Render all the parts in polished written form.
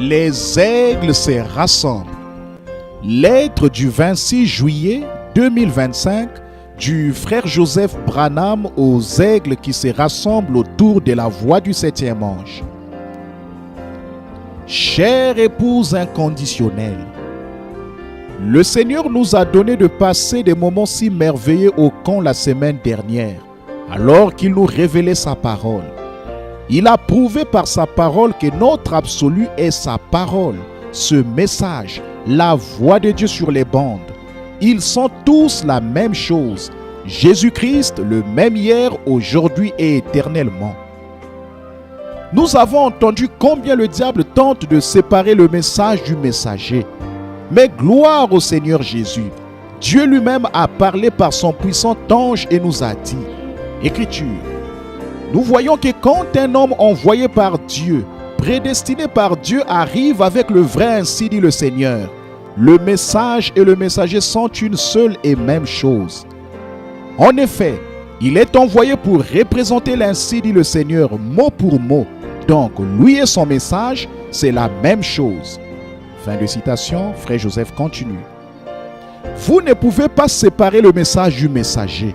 Les aigles se rassemblent. Lettre du 26 juillet 2025 du frère Joseph Branham aux aigles qui se rassemblent autour de la voie du 7e ange. Chère épouse inconditionnelle, le Seigneur nous a donné de passer des moments si merveilleux au camp la semaine dernière, alors qu'il nous révélait sa parole. Il a prouvé par sa parole que notre absolu est sa parole, ce message, la voix de Dieu sur les bandes. Ils sont tous la même chose. Jésus-Christ, le même hier, aujourd'hui et éternellement. Nous avons entendu combien le diable tente de séparer le message du messager. Mais gloire au Seigneur Jésus. Dieu lui-même a parlé par son puissant ange et nous a dit, Écriture, nous voyons que quand un homme envoyé par Dieu, prédestiné par Dieu, arrive avec le vrai, ainsi dit le Seigneur, le message et le messager sont une seule et même chose. En effet, il est envoyé pour représenter l'ainsi dit le Seigneur mot pour mot. Donc, lui et son message, c'est la même chose. Fin de citation, frère Joseph continue. Vous ne pouvez pas séparer le message du messager.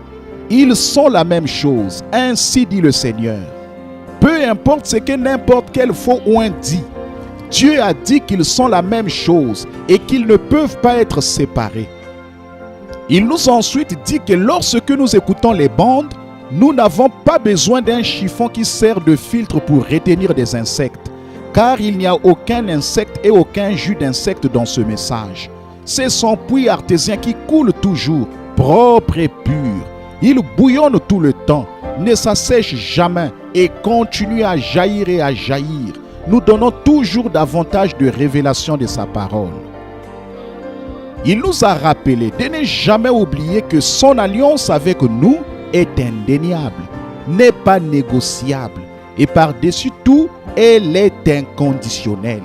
Ils sont la même chose, ainsi dit le Seigneur. Peu importe ce que n'importe quel faux oint dit, Dieu a dit qu'ils sont la même chose et qu'ils ne peuvent pas être séparés. Il nous a ensuite dit que lorsque nous écoutons les bandes, nous n'avons pas besoin d'un chiffon qui sert de filtre pour retenir des insectes, car il n'y a aucun insecte et aucun jus d'insecte dans ce message. C'est son puits artésien qui coule toujours, propre et pur. Il bouillonne tout le temps, ne s'assèche jamais et continue à jaillir et à jaillir, nous donnant toujours davantage de révélations de sa parole. Il nous a rappelé de ne jamais oublier que son alliance avec nous est indéniable, n'est pas négociable et par-dessus tout, elle est inconditionnelle.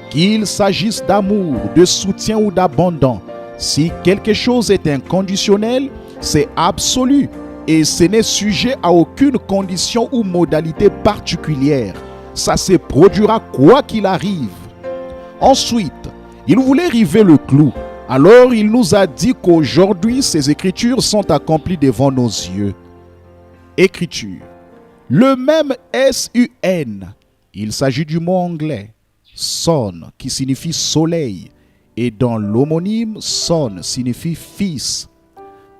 Qu'il s'agisse d'amour, de soutien ou d'abandon, si quelque chose est inconditionnel, c'est absolu et ce n'est sujet à aucune condition ou modalité particulière. Ça se produira quoi qu'il arrive. Ensuite, il voulait river le clou. Alors il nous a dit qu'aujourd'hui, ces écritures sont accomplies devant nos yeux. Écriture. Le même S-U-N, il s'agit du mot anglais, son, qui signifie soleil, et dans l'homonyme, son signifie fils.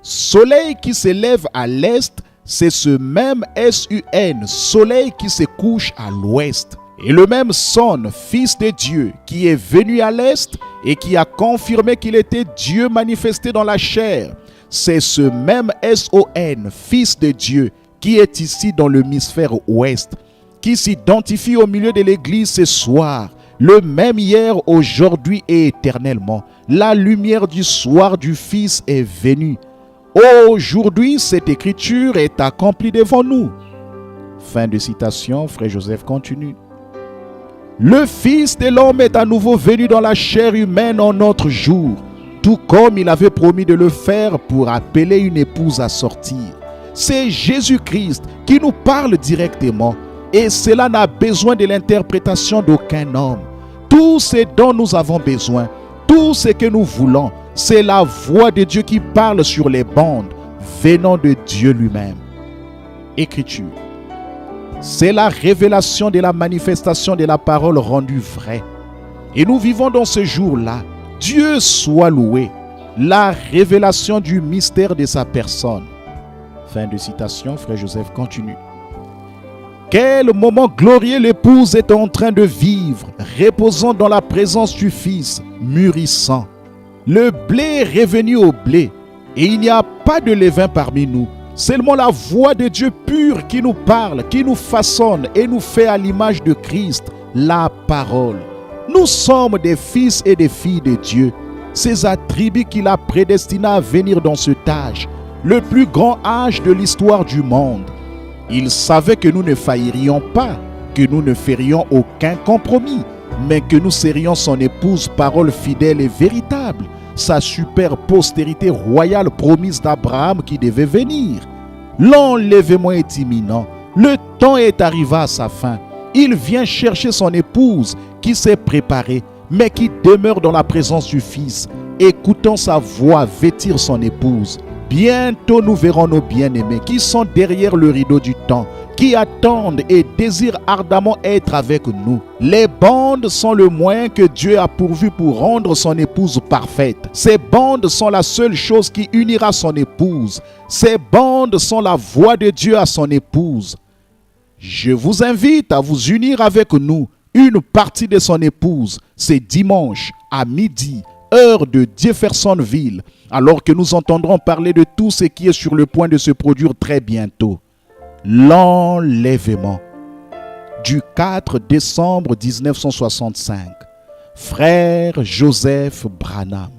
Soleil qui s'élève à l'est, c'est ce même S-U-N, soleil qui se couche à l'ouest. Et le même Son, fils de Dieu, qui est venu à l'est et qui a confirmé qu'il était Dieu manifesté dans la chair, c'est ce même S-O-N, fils de Dieu, qui est ici dans l'hémisphère ouest, qui s'identifie au milieu de l'église ce soir, le même hier, aujourd'hui et éternellement. La lumière du soir du Fils est venue. Aujourd'hui, cette écriture est accomplie devant nous. Fin de citation, frère Joseph continue. Le Fils de l'homme est à nouveau venu dans la chair humaine en notre jour, tout comme il avait promis de le faire pour appeler une épouse à sortir. C'est Jésus-Christ qui nous parle directement et cela n'a besoin de l'interprétation d'aucun homme. Tout ce dont nous avons besoin, tout ce que nous voulons, c'est la voix de Dieu qui parle sur les bandes, venant de Dieu lui-même. Écriture. C'est la révélation de la manifestation de la parole rendue vraie. Et nous vivons dans ce jour-là. Dieu soit loué. La révélation du mystère de sa personne. Fin de citation, frère Joseph continue. Quel moment glorieux l'épouse est en train de vivre, reposant dans la présence du Fils, mûrissant. Le blé est revenu au blé, et il n'y a pas de levain parmi nous. Seulement la voix de Dieu pur qui nous parle, qui nous façonne et nous fait à l'image de Christ, la parole. Nous sommes des fils et des filles de Dieu. Ces attributs qu'il a prédestinés à venir dans cet âge, le plus grand âge de l'histoire du monde. Il savait que nous ne faillirions pas, que nous ne ferions aucun compromis, mais que nous serions son épouse, parole fidèle et véritable, sa super postérité royale promise d'Abraham qui devait venir. L'enlèvement est imminent, le temps est arrivé à sa fin. Il vient chercher son épouse qui s'est préparée, mais qui demeure dans la présence du Fils, écoutant sa voix vêtir son épouse. Bientôt nous verrons nos bien-aimés qui sont derrière le rideau du temps, qui attendent et désirent ardemment être avec nous. Les bandes sont le moyen que Dieu a pourvu pour rendre son épouse parfaite. Ces bandes sont la seule chose qui unira son épouse. Ces bandes sont la voix de Dieu à son épouse. Je vous invite à vous unir avec nous, une partie de son épouse, c'est dimanche à midi, heure de Jeffersonville, alors que nous entendrons parler de tout ce qui est sur le point de se produire très bientôt. L'enlèvement du 4 décembre 1965. Frère Joseph Branham.